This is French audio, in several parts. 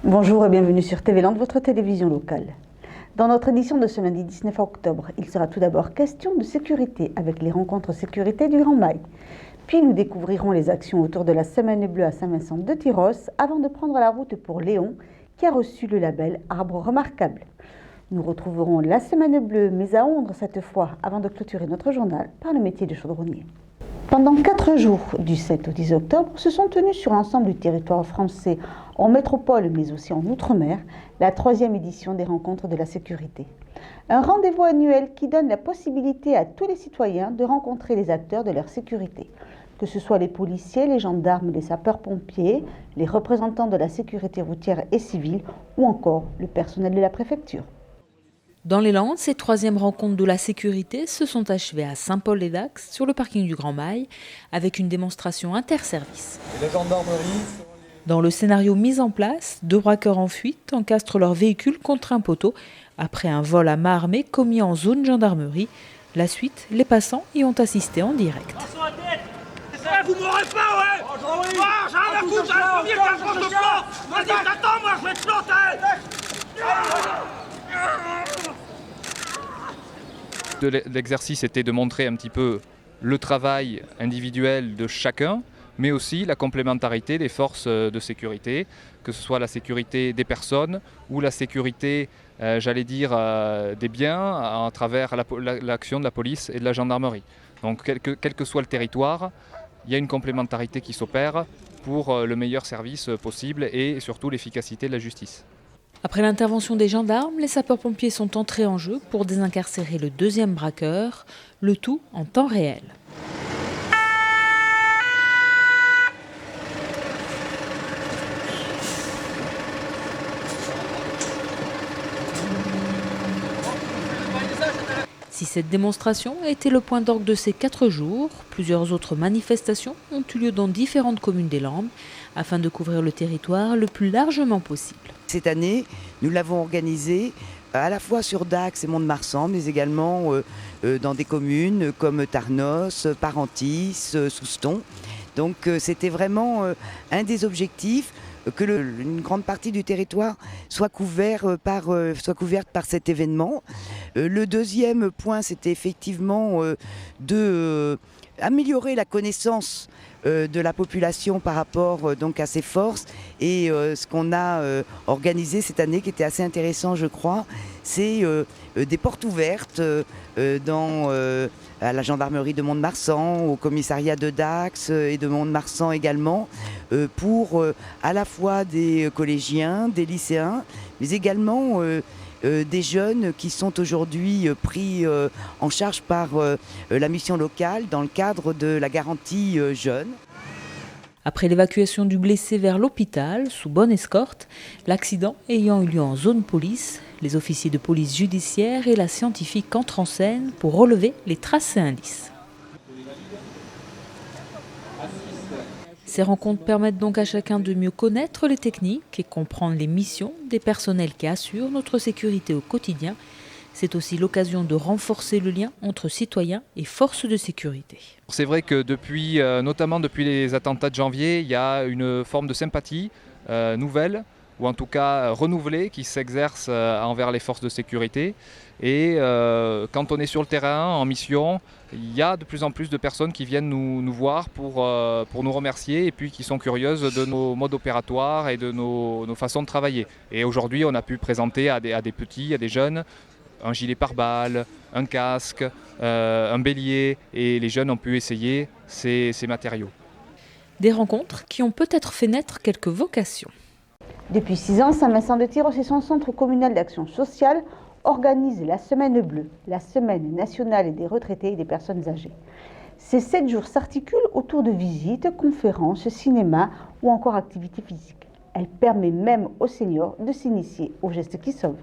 Bonjour et bienvenue sur TV Land, votre télévision locale. Dans notre édition de ce lundi 19 octobre, il sera tout d'abord question de sécurité avec les rencontres sécurité du Grand Mail. Puis nous découvrirons les actions autour de la Semaine Bleue à Saint-Vincent de Tyrosse avant de prendre la route pour Léon qui a reçu le label Arbre Remarquable. Nous retrouverons la Semaine Bleue mais à Ondres cette fois avant de clôturer notre journal par le métier de chaudronnier. Pendant 4 jours, du 7 au 10 octobre, se sont tenus sur l'ensemble du territoire français, en métropole mais aussi en Outre-mer, la 3e édition des rencontres de la sécurité. Un rendez-vous annuel qui donne la possibilité à tous les citoyens de rencontrer les acteurs de leur sécurité, que ce soit les policiers, les gendarmes, les sapeurs-pompiers, les représentants de la sécurité routière et civile ou encore le personnel de la préfecture. Dans les Landes, ces 3e rencontres de la sécurité se sont achevées à Saint-Paul-les-Dax, sur le parking du Grand Mail, avec une démonstration interservice. Et la gendarmerie. Dans le scénario mis en place, 2 braqueurs en fuite encastrent leur véhicule contre un poteau après un vol à main armée commis en zone gendarmerie. La suite, les passants y ont assisté en direct. Vous m'aurez pas, ouais. J'ai rien à foutre, j'ai le premier qui approche le plan. Vas-y, t'attends, moi, je vais te planter. L'exercice était de montrer un petit peu le travail individuel de chacun, mais aussi la complémentarité des forces de sécurité, que ce soit la sécurité des personnes ou la sécurité, des biens à travers l'action de la police et de la gendarmerie. Donc quel que soit le territoire, il y a une complémentarité qui s'opère pour le meilleur service possible et surtout l'efficacité de la justice. Après l'intervention des gendarmes, les sapeurs-pompiers sont entrés en jeu pour désincarcérer le 2e braqueur, le tout en temps réel. Si cette démonstration a été le point d'orgue de ces 4 jours, plusieurs autres manifestations ont eu lieu dans différentes communes des Landes afin de couvrir le territoire le plus largement possible. Cette année, nous l'avons organisée à la fois sur Dax et Mont-de-Marsan, mais également dans des communes comme Tarnos, Parentis, Souston. Donc c'était vraiment un des objectifs, une grande partie du territoire soit couverte par cet événement. Le deuxième point, c'était effectivement d'améliorer la connaissance de la population par rapport donc à ses forces. Et ce qu'on a organisé cette année, qui était assez intéressant, je crois, c'est des portes ouvertes à la gendarmerie de Mont-de-Marsan, au commissariat de Dax et de Mont-de-Marsan également, pour à la fois des collégiens, des lycéens, mais également des jeunes qui sont aujourd'hui pris en charge par la mission locale dans le cadre de la garantie jeune. Après l'évacuation du blessé vers l'hôpital, sous bonne escorte, l'accident ayant eu lieu en zone police, les officiers de police judiciaire et la scientifique entrent en scène pour relever les tracés indices. Ces rencontres permettent donc à chacun de mieux connaître les techniques et comprendre les missions des personnels qui assurent notre sécurité au quotidien. C'est aussi l'occasion de renforcer le lien entre citoyens et forces de sécurité. C'est vrai que notamment depuis les attentats de janvier, il y a une forme de sympathie nouvelle, ou en tout cas renouvelée, qui s'exerce envers les forces de sécurité. Et quand on est sur le terrain, en mission, il y a de plus en plus de personnes qui viennent nous voir pour nous remercier et puis qui sont curieuses de nos modes opératoires et de nos façons de travailler. Et aujourd'hui, on a pu présenter à des petits, à des jeunes, un gilet pare-balles, un casque, un bélier, et les jeunes ont pu essayer ces matériaux. Des rencontres qui ont peut-être fait naître quelques vocations. Depuis 6 ans, Saint-Vincent de Tyrosse et son centre communal d'action sociale organisent la Semaine Bleue, la Semaine nationale des retraités et des personnes âgées. Ces 7 jours s'articulent autour de visites, conférences, cinéma ou encore activités physiques. Elle permet même aux seniors de s'initier aux gestes qui sauvent.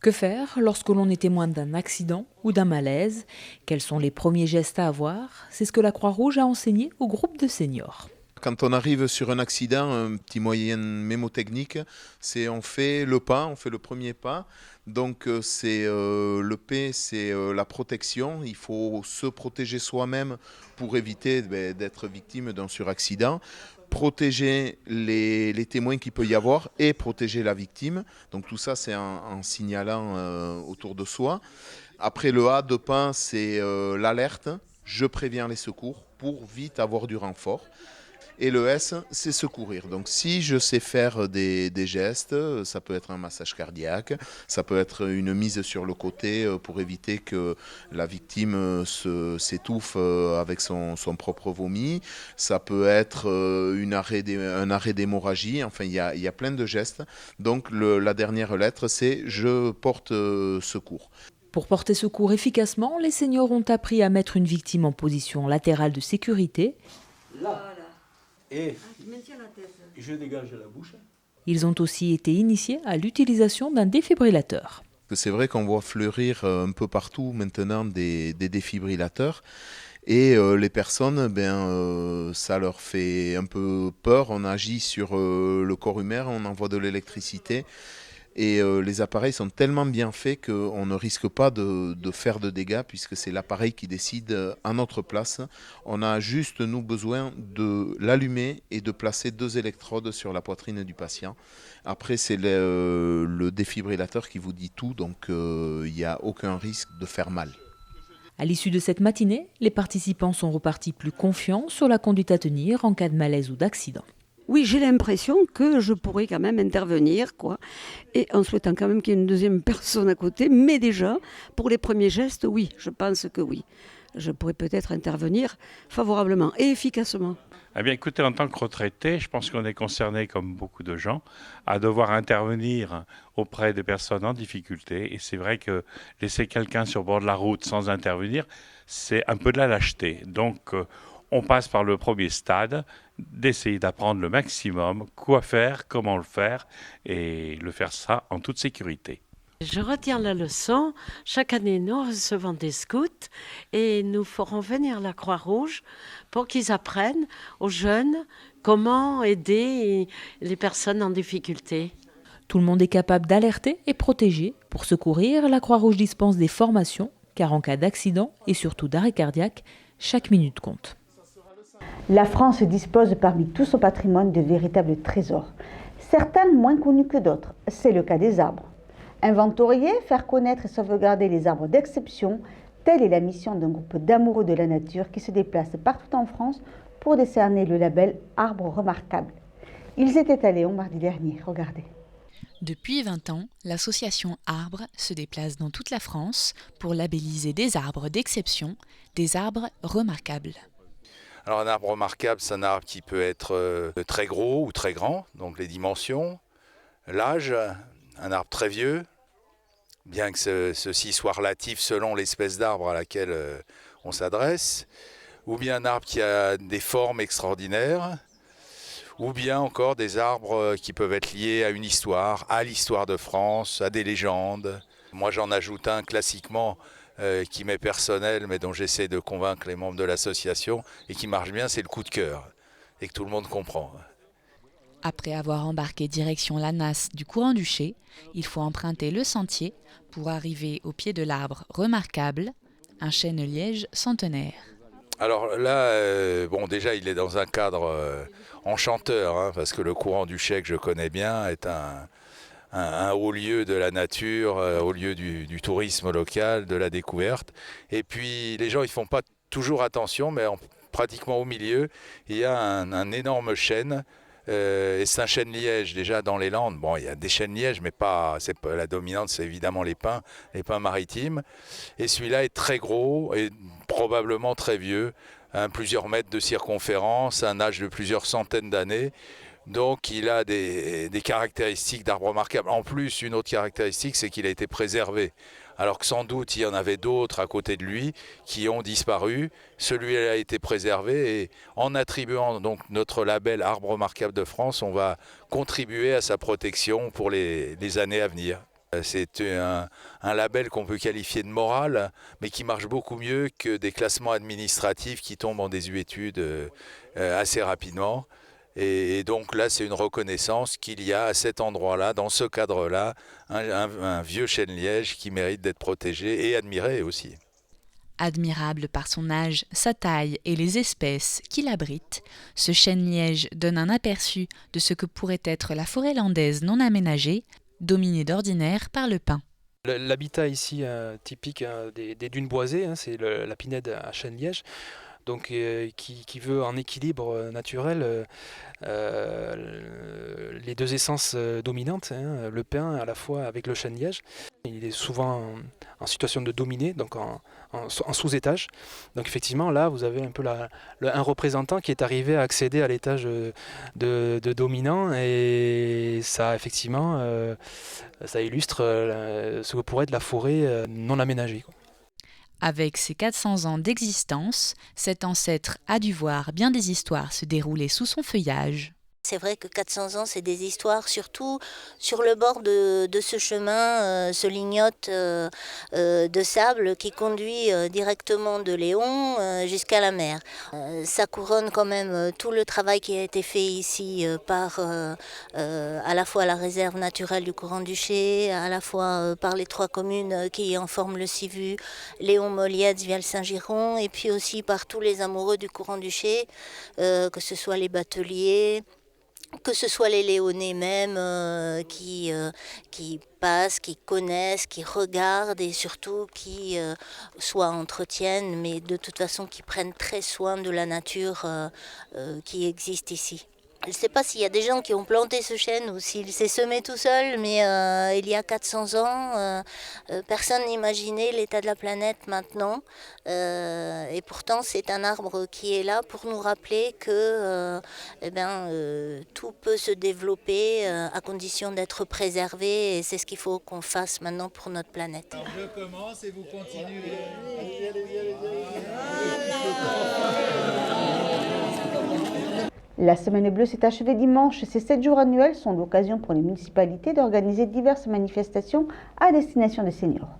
Que faire lorsque l'on est témoin d'un accident ou d'un malaise? Quels sont les premiers gestes à avoir? C'est ce que la Croix-Rouge a enseigné au groupe de seniors. Quand on arrive sur un accident, un petit moyen mémotechnique, c'est on fait le pas, on fait le premier pas. Donc le P, c'est la protection. Il faut se protéger soi-même pour éviter d'être victime d'un suraccident. protéger les témoins qu'il peut y avoir et protéger la victime. Donc tout ça, c'est en signalant autour de soi. Après, le A de pain, c'est l'alerte. Je préviens les secours pour vite avoir du renfort. Et le S, c'est secourir. Donc si je sais faire des gestes, ça peut être un massage cardiaque, ça peut être une mise sur le côté pour éviter que la victime s'étouffe avec son propre vomi, ça peut être un arrêt d'hémorragie, enfin il y a plein de gestes. Donc la dernière lettre, c'est je porte secours. Pour porter secours efficacement, les seniors ont appris à mettre une victime en position latérale de sécurité. Là. Et je dégage la bouche. Ils ont aussi été initiés à l'utilisation d'un défibrillateur. C'est vrai qu'on voit fleurir un peu partout maintenant des défibrillateurs et les personnes, ça leur fait un peu peur. On agit sur le corps humain, on envoie de l'électricité. Et les appareils sont tellement bien faits qu'on ne risque pas de faire de dégâts puisque c'est l'appareil qui décide à notre place. On a juste, nous, besoin de l'allumer et de placer 2 électrodes sur la poitrine du patient. Après, c'est le défibrillateur qui vous dit tout, donc il n'y a aucun risque de faire mal. À l'issue de cette matinée, les participants sont repartis plus confiants sur la conduite à tenir en cas de malaise ou d'accident. Oui, j'ai l'impression que je pourrais quand même intervenir, et en souhaitant quand même qu'il y ait une deuxième personne à côté. Mais déjà, pour les premiers gestes, oui, je pense que oui. Je pourrais peut-être intervenir favorablement et efficacement. Eh bien, écoutez, en tant que retraité, je pense qu'on est concerné, comme beaucoup de gens, à devoir intervenir auprès des personnes en difficulté. Et c'est vrai que laisser quelqu'un sur le bord de la route sans intervenir, c'est un peu de la lâcheté. Donc, on passe par le premier stade, d'essayer d'apprendre le maximum, quoi faire, comment le faire, et le faire ça en toute sécurité. Je retiens la leçon. Chaque année, nous recevons des scouts et nous ferons venir la Croix-Rouge pour qu'ils apprennent aux jeunes comment aider les personnes en difficulté. Tout le monde est capable d'alerter et protéger. Pour secourir, la Croix-Rouge dispense des formations, car en cas d'accident et surtout d'arrêt cardiaque, chaque minute compte. La France dispose parmi tout son patrimoine de véritables trésors, certains moins connus que d'autres. C'est le cas des arbres. Inventorier, faire connaître et sauvegarder les arbres d'exception, telle est la mission d'un groupe d'amoureux de la nature qui se déplace partout en France pour décerner le label Arbre remarquable. Ils étaient à Léon mardi dernier, regardez. Depuis 20 ans, l'association Arbre se déplace dans toute la France pour labelliser des arbres d'exception, des arbres remarquables. Alors un arbre remarquable, c'est un arbre qui peut être très gros ou très grand, donc les dimensions, l'âge, un arbre très vieux, bien que ceci soit relatif selon l'espèce d'arbre à laquelle on s'adresse, ou bien un arbre qui a des formes extraordinaires, ou bien encore des arbres qui peuvent être liés à une histoire, à l'histoire de France, à des légendes. Moi j'en ajoute un classiquement qui m'est personnel, mais dont j'essaie de convaincre les membres de l'association, et qui marche bien, c'est le coup de cœur, et que tout le monde comprend. Après avoir embarqué direction la nasse du Courant-Duché, il faut emprunter le sentier pour arriver au pied de l'arbre remarquable, un chêne-liège centenaire. Alors là, déjà il est dans un cadre enchanteur, parce que le Courant-Duché que je connais bien est un haut lieu de la nature, haut lieu du tourisme local, de la découverte. Et puis les gens ils font pas toujours attention, mais pratiquement au milieu, il y a un énorme chêne. Et c'est un chêne-liège déjà dans les Landes. Bon, il y a des chênes-lièges, mais c'est pas la dominante, c'est évidemment les pins maritimes. Et celui-là est très gros et probablement très vieux, plusieurs mètres de circonférence, un âge de plusieurs centaines d'années. Donc il a des caractéristiques d'arbre remarquable. En plus, une autre caractéristique, c'est qu'il a été préservé. Alors que sans doute, il y en avait d'autres à côté de lui qui ont disparu. Celui-là a été préservé et en attribuant donc notre label Arbre remarquable de France, on va contribuer à sa protection pour les années à venir. C'est un label qu'on peut qualifier de moral, mais qui marche beaucoup mieux que des classements administratifs qui tombent en désuétude assez rapidement. Et donc là, c'est une reconnaissance qu'il y a à cet endroit-là, dans ce cadre-là, un vieux chêne-liège qui mérite d'être protégé et admiré aussi. Admirable par son âge, sa taille et les espèces qu'il abrite, ce chêne-liège donne un aperçu de ce que pourrait être la forêt landaise non aménagée, dominée d'ordinaire par le pin. L'habitat ici typique des dunes boisées, c'est la pinède à chêne-liège, donc qui veut en équilibre naturel les deux essences dominantes, le pin à la fois avec le chêne-liège. Il est souvent en situation de dominer, donc en sous-étage. Donc effectivement là vous avez un peu un représentant qui est arrivé à accéder à l'étage de dominant, et ça effectivement ça illustre ce que pourrait être la forêt non aménagée, quoi. Avec ses 400 ans d'existence, cet ancêtre a dû voir bien des histoires se dérouler sous son feuillage. C'est vrai que 400 ans, c'est des histoires, surtout sur le bord de ce chemin, ce lignote de sable qui conduit directement de Léon jusqu'à la mer. Ça couronne quand même tout le travail qui a été fait ici par à la fois la réserve naturelle du Courant-Duché, à la fois par les 3 communes qui en forment le CIVU, Léon, Moliède, Vielle-Saint-Giron, et puis aussi par tous les amoureux du Courant-Duché, que ce soit les bateliers, que ce soit les Léonais même qui passent, qui connaissent, qui regardent et surtout qui soit entretiennent, mais de toute façon qui prennent très soin de la nature qui existe ici. Je ne sais pas s'il y a des gens qui ont planté ce chêne ou s'il s'est semé tout seul, mais il y a 400 ans, personne n'imaginait l'état de la planète maintenant. Et pourtant, c'est un arbre qui est là pour nous rappeler que tout peut se développer à condition d'être préservé. Et c'est ce qu'il faut qu'on fasse maintenant pour notre planète. Alors je commence et vous continuez. La Semaine bleue s'est achevée dimanche. Ces 7 jours annuels sont l'occasion pour les municipalités d'organiser diverses manifestations à destination des seniors.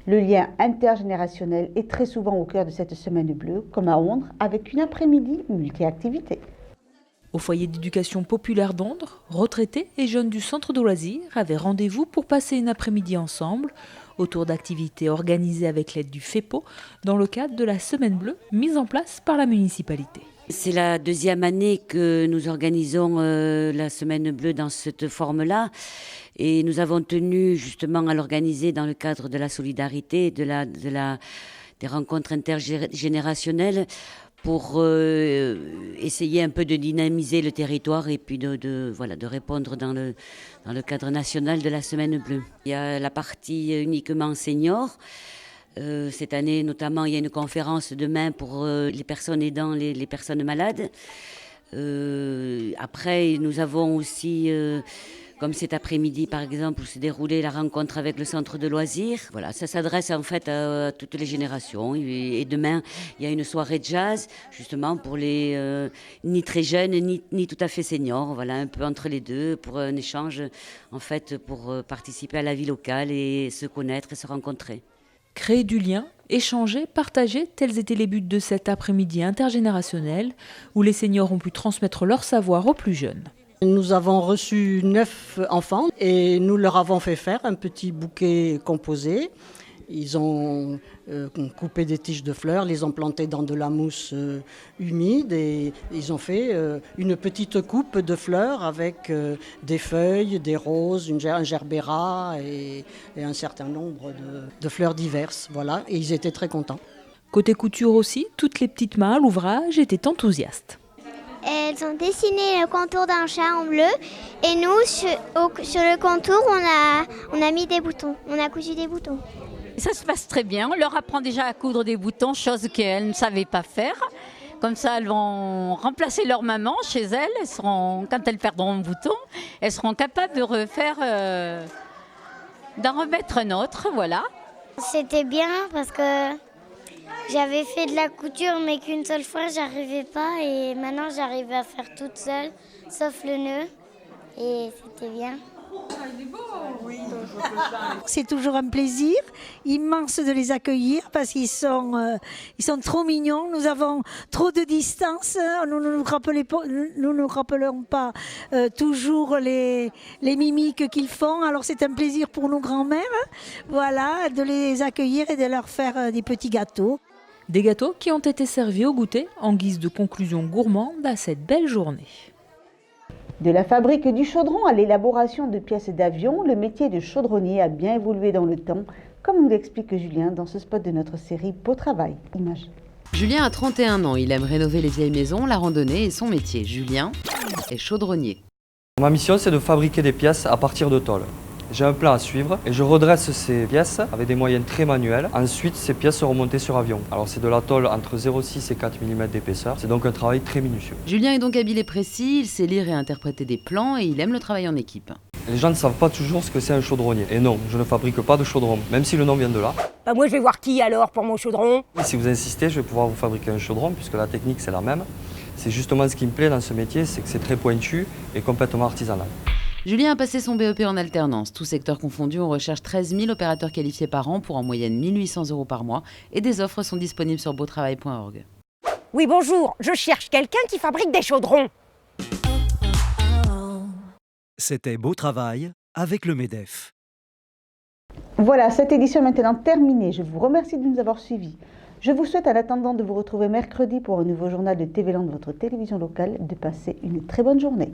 Le lien intergénérationnel est très souvent au cœur de cette Semaine bleue, comme à Ondres, avec une après-midi multi-activités. Au foyer d'éducation populaire d'Ondres, retraités et jeunes du centre de loisirs avaient rendez-vous pour passer une après-midi ensemble autour d'activités organisées avec l'aide du FEPO dans le cadre de la Semaine bleue mise en place par la municipalité. C'est la 2e année que nous organisons la Semaine bleue dans cette forme-là. Et nous avons tenu justement à l'organiser dans le cadre de la solidarité, des rencontres intergénérationnelles pour essayer un peu de dynamiser le territoire et puis de répondre dans le cadre national de la Semaine bleue. Il y a la partie uniquement seniors. Cette année, notamment, il y a une conférence demain pour les personnes aidant les personnes malades. Après, nous avons aussi, comme cet après-midi par exemple, où s'est déroulée la rencontre avec le centre de loisirs. Voilà, ça s'adresse en fait à toutes les générations. Et demain, il y a une soirée de jazz, justement pour les ni très jeunes ni tout à fait seniors. Voilà, un peu entre les deux, pour un échange, en fait, pour participer à la vie locale et se connaître et se rencontrer. Créer du lien, échanger, partager, tels étaient les buts de cet après-midi intergénérationnel où les seniors ont pu transmettre leur savoir aux plus jeunes. Nous avons reçu 9 enfants et nous leur avons fait faire un petit bouquet composé. Ils ont coupé des tiges de fleurs, les ont plantées dans de la mousse humide et ils ont fait une petite coupe de fleurs avec des feuilles, des roses, un gerbera et un certain nombre de fleurs diverses. Voilà, et ils étaient très contents. Côté couture aussi, toutes les petites mains à l'ouvrage étaient enthousiastes. Elles ont dessiné le contour d'un chat en bleu et nous, sur le contour, on a mis des boutons, on a cousu des boutons. Ça se passe très bien, on leur apprend déjà à coudre des boutons, chose qu'elles ne savaient pas faire. Comme ça, elles vont remplacer leur maman chez elles, quand elles perdront un bouton, elles seront capables de d'en remettre un autre, voilà. C'était bien parce que j'avais fait de la couture mais qu'une seule fois, j'arrivais pas et maintenant j'arrive à faire toute seule, sauf le nœud et c'était bien. C'est toujours un plaisir immense de les accueillir parce qu'ils sont trop mignons. Nous avons trop de distance. Nous ne nous rappelons pas toujours les mimiques qu'ils font. Alors c'est un plaisir pour nos grands-mères, voilà, de les accueillir et de leur faire des petits gâteaux. Des gâteaux qui ont été servis au goûter en guise de conclusion gourmande à cette belle journée. De la fabrique du chaudron à l'élaboration de pièces d'avion, le métier de chaudronnier a bien évolué dans le temps, comme nous l'explique Julien dans ce spot de notre série Beau Travail. Image. Julien a 31 ans, il aime rénover les vieilles maisons, la randonnée et son métier. Julien est chaudronnier. Ma mission, c'est de fabriquer des pièces à partir de tôle. J'ai un plan à suivre et je redresse ces pièces avec des moyens très manuels. Ensuite, ces pièces seront montées sur avion. Alors c'est de la tôle entre 0,6 et 4 mm d'épaisseur. C'est donc un travail très minutieux. Julien est donc habile et précis, il sait lire et interpréter des plans et il aime le travail en équipe. Les gens ne savent pas toujours ce que c'est un chaudronnier. Et non, je ne fabrique pas de chaudron, même si le nom vient de là. Bah moi je vais voir qui alors pour mon chaudron. Et si vous insistez, je vais pouvoir vous fabriquer un chaudron puisque la technique c'est la même. C'est justement ce qui me plaît dans ce métier, c'est que c'est très pointu et complètement artisanal. Julien a passé son BEP en alternance. Tous secteurs confondus, on recherche 13 000 opérateurs qualifiés par an pour en moyenne 1 800 € par mois. Et des offres sont disponibles sur beautravail.org. Oui bonjour, je cherche quelqu'un qui fabrique des chaudrons. C'était Beau Travail avec le MEDEF. Voilà, cette édition est maintenant terminée. Je vous remercie de nous avoir suivis. Je vous souhaite en attendant de vous retrouver mercredi pour un nouveau journal de TV Land, votre télévision locale, de passer une très bonne journée.